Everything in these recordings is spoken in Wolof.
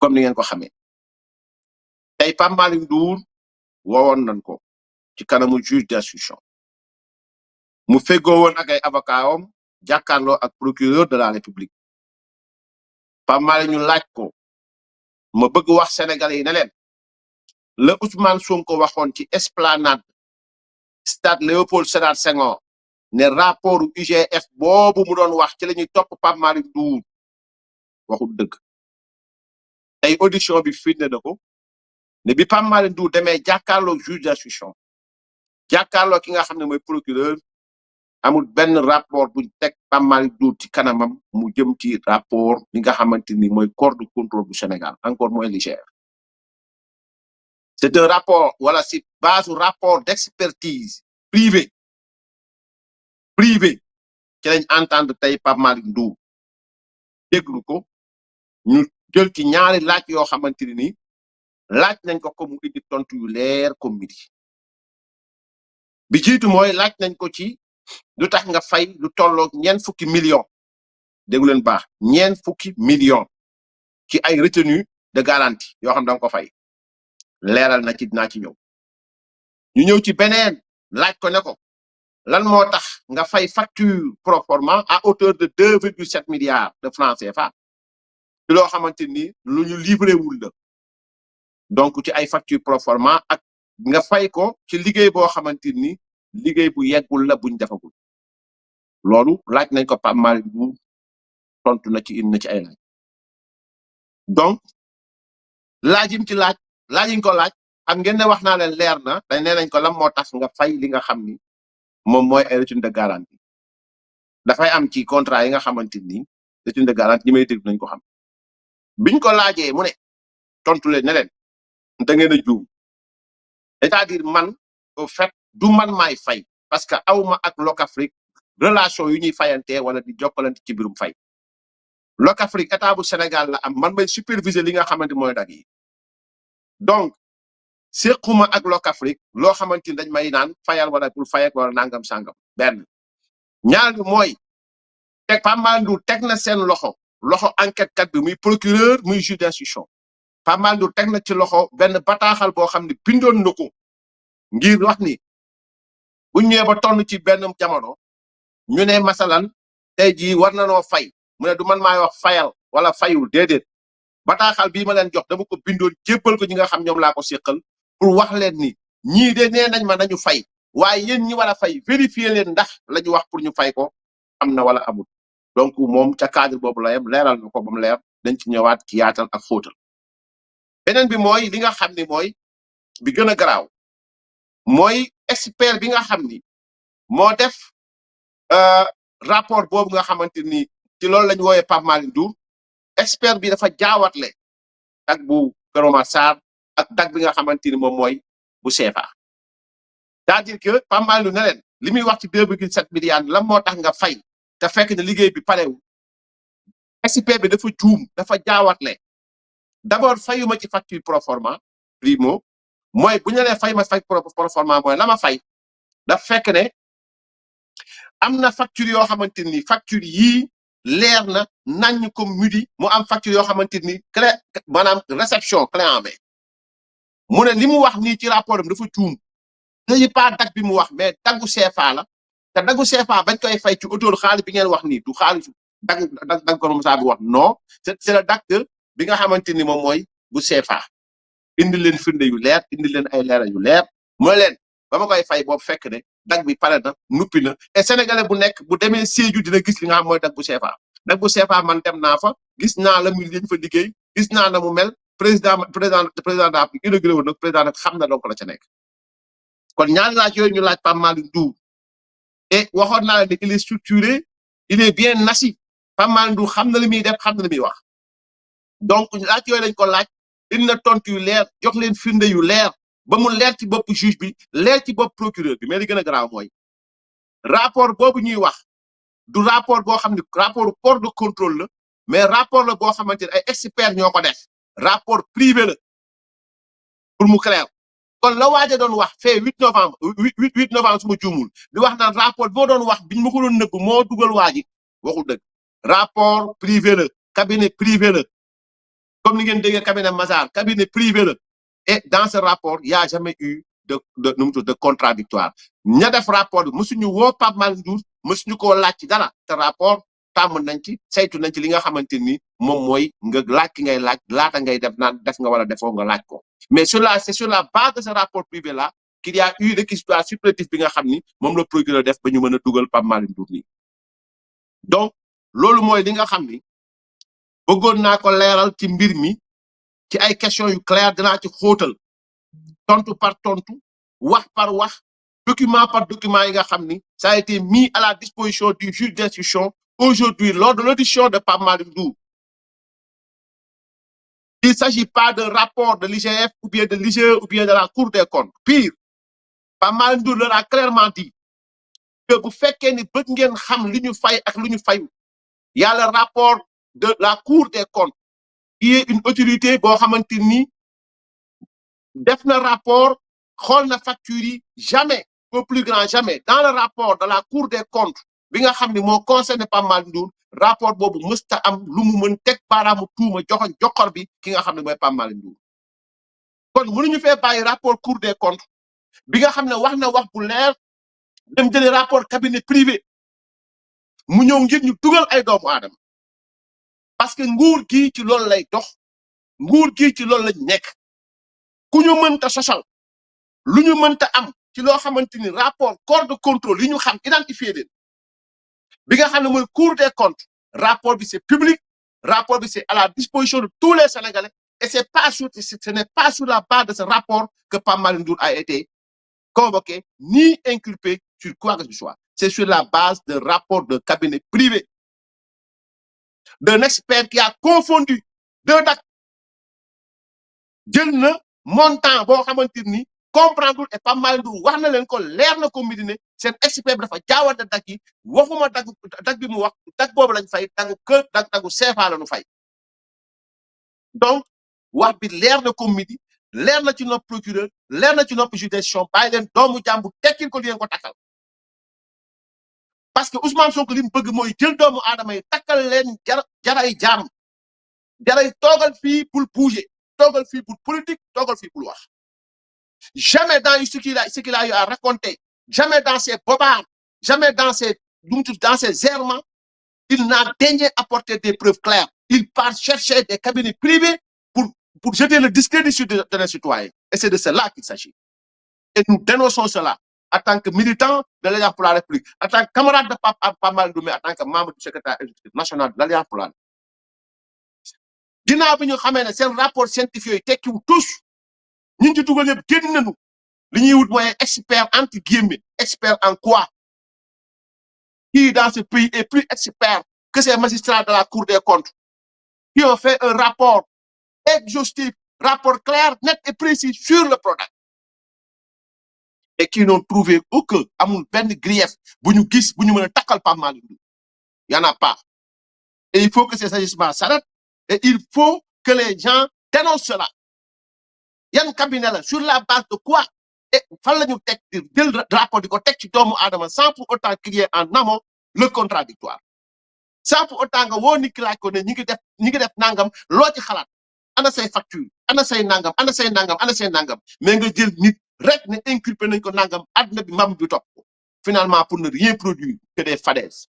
comme ni ngeen ko xamee tey Pape Malick Ndour woowoon nañ ko ci kanamu juge d'instruction mu feggoo woon ak ay avocat am jàkkaarloo ak procureur de la république Pape Malick ñu laaj ko ma bëgg wax sénégalais yi ne leen la Ousmane Sonko waxoon ci esplanade stade Léopold Sédar Senghor ne rapport IGF boobu mu doon wax ci la ñuy topp Pape Malick Ndour waxul dëgg tey audition bi firnde na ko ne bi Pape Malick Ndour demee jàkkaarloo juge d'instruction jàkkaarloo ki nga xam ne mooy procureur amul benn rapport buñ teg Pape Malick Ndour ci kanamam mu jëm ci rapport li nga xamante ni mooy corps de contrôle bu Sénégal encore mooy l'IGF c'est un rapport wala si base rapport d'expertise privé ci lañ entendre tey Pape Malick Ndour déglu ko ñu jël ci ñaari laaj yoo xamante ni laaj nañ ko mu indi tontu yu leer comme midi bi jiitu mooy laaj nañ ko ci lu tax nga fay lu tolloog ñeent fukki millions déglu leen baax ñeent fukki millions ci ay retenue de garantie yoo xam da nga ko fay leeral na ci dinaa ci ñëw ñu ñëw ci beneen laaj ko ne ko lan moo tax nga fay facture pro forma à hauteur de 2,7 milliards de francs CFA ci loo xamante ni lu ñu livré wul la donc ci ay facture pro forma ak nga fay ko ci liggéey boo xamante ni liggéey bu yeggul la buñ defagul loolu laaj nañ ko Pape Malick Ndour tontu na ci indi na ci ay laaj donc laajim ci laajiñ ko laaj xam ngeen ne wax naa leen leer na dañ nee nañ ko lan moo tax nga fay li nga xam ni moom mooy ay retenue de garantie dafay am ci contrat yi nga xamante ni retenue de garantie ñi may dégg nañ ko xam biñ ko laajee mu ne tontu leen ne leen da ngeen a juum c'est-à-dire man au fait du man maay fay parce que awma ak Locafrique relation yu ñuy fayantee wala di jokkalante ci birum fay Locafrique état bu Sénégal la am man may superviser li nga xamante mooy dag yi donc sequma ak Locafrique loo xamante ni dañ may naan fayal wala pour fayal wala nangam sangam benn ñaar bi mooy teg Pape Malick Ndour teg na seen loxo enquête kat bi muy procureur muy juge d'instruction Pape Malick Ndour teg na ci loxo benn bataaxal boo xam ne bindoon na ko ngir wax ni bu ñëwee ba tonn ci benn jamono ñu ne masalan tey jii war na noo fay mu ne du man maay wax fayal wala fayul déedéet bataaxal bii ma leen jox dama ko bindoon jébbal ko ñi nga xam ñoom laa ko séqal pour wax leen ni ñii de nee nañ ma nañu fay waaye yéen ñi war a fay vérifier leen ndax la ñu wax pour ñu fay ko am na wala amul donc moom ca cadre boobu la yem leeral na ko ba mu leer dañ ci ñëwaat ci yaatal ak xóotal beneen bi mooy li nga xam ni mooy bi gën a garaaw mooy expert bi nga xam ni moo def rapport boobu nga xamante ni ci loolu la ñu wooyee Pape Malick Ndour expert bi dafa jaawatle ak bu Kër Omar Sarr ak dag bi nga xamante ni moom mooy bu CFA c'est-à-dire que Pape Malick Ndour ne leen li muy wax ci 2,7 milliards lan moo tax nga fay te fekk ne liggéey bi parewu expert bi dafa juum dafa jaawatle d'abord fayuma ci facture pro forma primo mooy bu ñu nee fay ma fay pro forma mooy la ma fay daf fekk ne am na facture yoo xamante ni facture yii leer na nañ ko midi mu am facture yoo xamante ni clé maanaam réception clé en main mu ne li mu wax nii ci rapport am dafa juum tey pas dag bi mu wax mais daggu CFA la te daggu CFA bañ koy fay ci autour xaalis bi ngeen wax nii du xaalis dag ko Moussa bi wax non c'est le dag bi nga xamante ni moom mooy bu CFA indi leen firnde yu leer indi leen ay leeral yu leer mooy leen ba ma koy fay boobu fekk ne dag bi pare na nuppi na et sénégalais bu nekk bu demee Sédhiou dina gis li nga xam mooy dag bu CFA dag bu CFA man dem naa fa gis naa la muy liñ fa liggéey gis naa na mu mel président da inauguré woon nag président nag xam na donc la ca nekk kon ñaari laaj yooyu ñu laaj Pape Malick Ndour et waxoon naa la ne il est structuré il est bien assis Pape Malick Ndour xam na li muy def xam na li muy wax donc laaj yooyu lañ ko laaj indi na tontu yu leer jox leen firnde yu leer ba mu leer ci bopp juge bi leer ci bopp procureur bi mais li gën a garaaw mooy rapport boobu ñuy wax du rapport boo xam ne rapport corps de contrôle la mais rapport la boo xamante ne ay experts ñoo ko def rapport privé la pour mu clair kon la waaja doon wax fee 8 novembre su ma juumul di wax naan rapport boo doon wax biñ ma ko doon nëbb moo dugal waaji waxul dëgg rapport privé la cabinet privé la comme ni ngeen déggee cabinet Mazars cabinet privé la et dans ce rapport il y a jamais eu de contradictoire ña def rapport bi mësuñu woo Pape Malick Ndour mësuñu koo laaj ci dara te rapport tàmm nañ ci saytu nañ ci li nga xamante ni moom mooy nga laaj ki ngay laaj laata ngay def naan def nga wala defoo nga laaj ko mais c'est sur la base de ce rapport privé là qu'il y a eu réquisitoire supplétif bi nga xam ni moom la procureur def ba ñu mën a dugal Pape Malick Ndour nii donc loolu mooy li nga xam ni bëggoon naa ko leeral ci mbir mi ci ay questions yu claires dinaa ci xóotal tontu par tontu wax par wax document par document yi nga xam ni ça a été mis à la disposition du juge d'instruction aujourd'hui lors de l'audition de Pape Malick Ndour. Il ne s'agit pas d'un rapport de l'IGF ou bien de l'IGE ou bien de la Cour des comptes. Pire, Pape Malick Ndour leur a clairement dit que bu fekkee ni bëgg ngeen xam li ñu fay ak lu ñu fayu il y a le rapport de la Cour des comptes qui est une autorité boo xamante ni def na rapport xool na facture yi jamais au plus grand jamais dans le rapport de la Cour des comptes bi nga xam ni moo concerné Pape Malick Ndour rapport boobu mësta am lu mu mën teg baaraamu tuuma joxoñ joxor bi ki nga xam ne mooy Pape Malick Ndour kon mënuñu fee bàyyi rapport Cour des comptes bi nga xam ne wax na wax bu leer dem jëlee rapport cabinet privé mu ñëw ngir ñu dugal ay doomu aadama parce que nguur gi ci loolu lay dox nguur gi ci loolu lañ nekk ku ñu mënta sosal lu ñu mënta am ci loo xamante ni rapport corps de contrôle yi ñu xam identifié leen bi nga xam ne mooy Cour des comptes rapport bi c'est public rapport bi c'est à la disposition de tous les Sénégalais et ce n'est pas sur la base de ce rapport que Pape Malick Ndour a été convoqué ni inculpé sur quoi que ce soit. C'est sur la base d'un rapport de cabinet privé d'un expert qui a confondu deux dates jël na montant boo xamante ni comprendre et Pape Malick Ndour wax na leen ko leer na ko midi ne seen expert bi dafa jaawante dag yi waxuma dag bi mu wax dag boobu lañ fay dagu kër dagu CFA la ñu fay donc wax bi leer na ko midi leer na ci nopp procureur leer na ci nopp juge d'instruction bàyyi leen doomu jàmbu tekkil ko li ngeen ko takkal parce que Ousmane Sonko li mu bëgg mooy jël doomu aadama yi takkal leen jaray jaam jaray toogal fii pour bouger toogal fii pour politique toogal fii pour wax jamais dans ce qu'il a eu à raconter jamais dans ses bobards jamais dans ses errements il n'a daigné apporter des preuves claires il part chercher des cabinets privés pour jeter le discrédit sur les citoyens et c'est de cela qu'il s'agit et nous dénonçons cela en tant que militant de l'Alliance pour la République en tant que camarade de Pape Malick Ndour mais en tant que membre du secrétaire exécutif national de l'Alliance pour la République ginnaaw bi ñu xamee ne seen rapport scientifique yooyu tekkiwu tous ñi ci dugal yëpp génn nañu li ñuy wut mooy expert entre guillemets expert en quoi qui dans ce pays est plus expert que ces magistrats de la Cour des comptes qui ont fait un rapport exhaustif rapport clair net et précis sur le Prodac et qui n'ont trouvé aucun amul benn grief bu ñu gis bu ñu mën a takkal Pape Malick Ndour y en a pas et il faut que ces agissements s'arrêtent et il faut que les gens dénoncent cela yan cabinet la sur la base de quoi et fan la ñu teg di jël rapport di ko teg ci doomu aadama sans pour autant qu'il y ait en amont le contradictoire sans pour autant nga woo nit ki laaj ko ne ñi ngi def nangam loo ci xalaat ana say facture ana say nangam ana say nangam ana say nangam mais nga jël nit rek ne inculpé nañ ko nangam àdduna bi mam bi topp ko finalement pour ne rien produire que des fadaises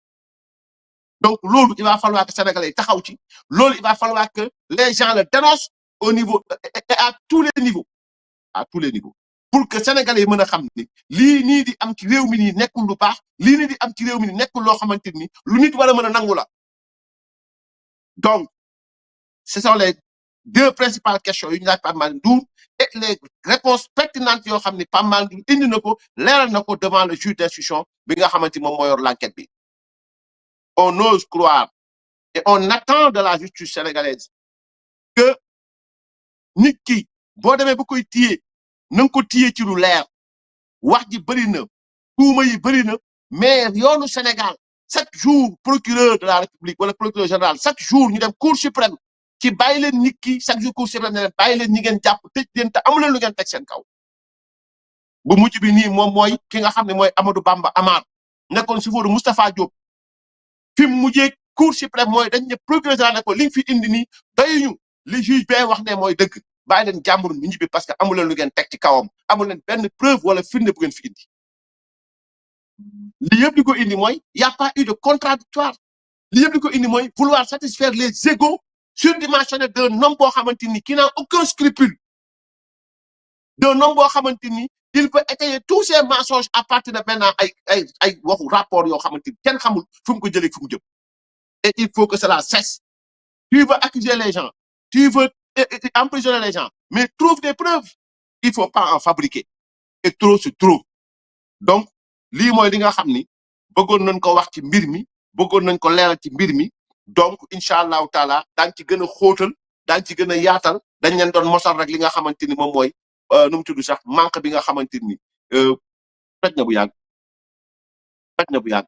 donc loolu il va falloir que Sénégalais yi taxaw ci loolu il va falloir que les gens le dénoncent au niveau et à tous les niveaux pour que Sénégalais yi mën a xam ni lii nii di am ci réew mi nii nekkul lu baax lii nii di am ci réew mi nii nekkul loo xamante ni lu nit war a mën a nangu la donc ce sont les deux principales questions yu ñu laaj Pape Malick Ndour et les réponses pertinentes yoo xam ni Pape Malick Ndour indi na ko leeral na ko devant le juge d'instruction bi nga xamante moom moo yor l'enquête bi on ose croire et on attend de la justice sénégalaise que nit ki boo demee ba koy téye na nga ko téye ci lu leer wax ji bëri na tuuma yi bëri na mais yoonu Sénégal chaque jour procureur de la République wala procureur général chaque jour ñu dem cour suprême ci bàyyi leen nit ki chaque jour cour suprême ne leen bàyyi leen ñi ngeen jàpp tëj leen te amu leen lu ngeen teg seen kaw bu mujj bi nii moom mooy ki nga xam ne mooy Amadou Bamba Amar nekkoon chauffeur Moustapha Diop fi mu mujjee cour suprême mooy dañ ne procureur général ne ko li nga fi indi nii doyuñu li juge bee wax ne mooy dëgg bàyyi leen jàmbur mi ñibbi parce que amu leen lu ngeen teg ci kawam amu leen benn preuve wala firnde bu ngeen fi indi li yëpp di ko indi mooy y' a pas eu de contradictoire li yëpp di ko indi mooy vouloir satisfaire les égos surdimensionnés d'un homme boo xamante ni qui n'a aucun scrupule d'un homme boo xamante ni il peut étayer tous ces mensonges à partir de maintenant ay waxu rapport yoo xamante ni kenn xamul fu mu ko jëlee fu mu jëm et il faut que cela cesse. Tu veux accuser les gens, tu veux emprisonner les gens, mais trouve des preuves. Il ne faut pas en fabriquer. Et trop, c'est trop. Donc, lii mooy li nga xam ni bëggoon nañ ko wax ci mbir mi bëggoon nañ ko leeral ci mbir mi donc incha allahu taala daañu ci gën a xóotal daañu ci gën a yaatal dañ leen doon mosal rek li nga xamante ni moom mooy nu mu tudd sax manque bi nga xamante ni toj na bu yàgg toj na bu yàgg.